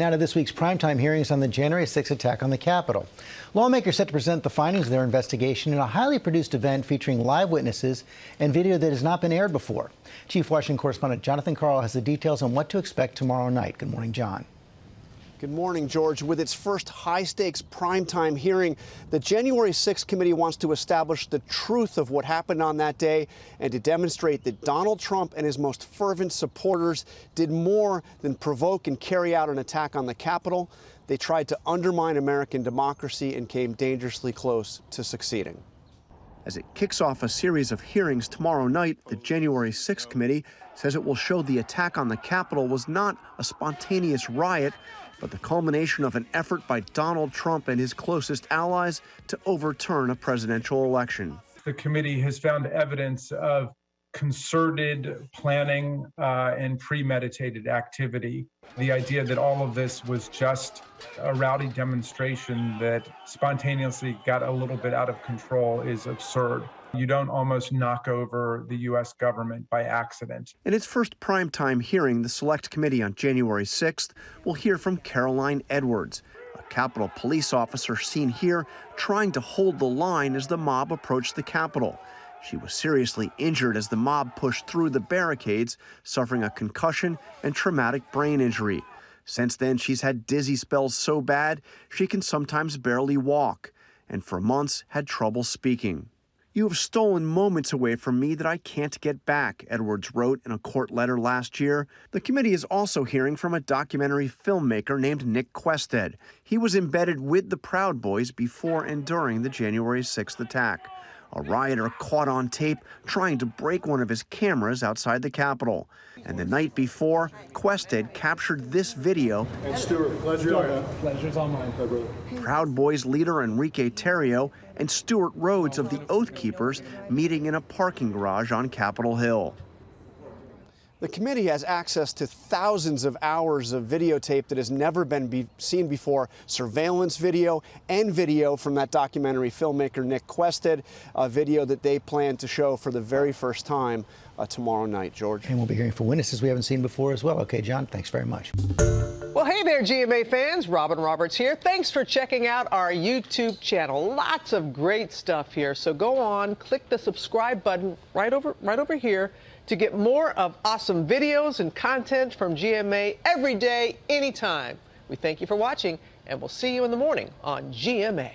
Now to this week's primetime hearings on the January 6th attack on the Capitol. Lawmakers set to present the findings of their investigation in a highly produced event featuring live witnesses and video that has not been aired before. Chief Washington correspondent Jonathan Karl has the details on what to expect tomorrow night. Good morning, John. Good morning, George. With its first high-stakes primetime hearing, the January 6th committee wants to establish the truth of what happened on that day and to demonstrate that Donald Trump and his most fervent supporters did more than provoke and carry out an attack on the Capitol. They tried to undermine American democracy and came dangerously close to succeeding. As it kicks off a series of hearings tomorrow night, the January 6th committee says it will show the attack on the Capitol was not a spontaneous riot, but the culmination of an effort by Donald Trump and his closest allies to overturn a presidential election. The committee has found evidence of concerted planning and premeditated activity. The idea that all of this was just a rowdy demonstration that spontaneously got a little bit out of control is absurd. You don't almost knock over the U.S. government by accident. In its first primetime hearing, the Select Committee on January 6th will hear from Caroline Edwards, a Capitol police officer seen here trying to hold the line as the mob approached the Capitol. She was seriously injured as the mob pushed through the barricades, suffering a concussion and traumatic brain injury. Since then, she's had dizzy spells so bad she can sometimes barely walk, and for months had trouble speaking. "You have stolen moments away from me that I can't get back," Edwards wrote in a court letter last year. The committee is also hearing from a documentary filmmaker named Nick Quested. He was embedded with the Proud Boys before and during the January 6th attack. A rioter caught on tape trying to break one of his cameras outside the Capitol. And the night before, Quested captured this video. And Stuart, pleasure's all mine, brother. Proud Boys leader Enrique Tarrio and Stuart Rhodes of the Oath Keepers meeting in a parking garage on Capitol Hill. The committee has access to thousands of hours of videotape that has never been seen before, surveillance video and video from that documentary filmmaker Nick Quested, a video that they plan to show for the very first time tomorrow night, George. And we'll be hearing from witnesses we haven't seen before as well. Okay, John, thanks very much. Well, hey there, GMA fans. Robin Roberts here. Thanks for checking out our YouTube channel. Lots of great stuff here. So go on, click the subscribe button right over here to get more of awesome videos and content from GMA every day, anytime. We thank you for watching, and we'll see you in the morning on GMA.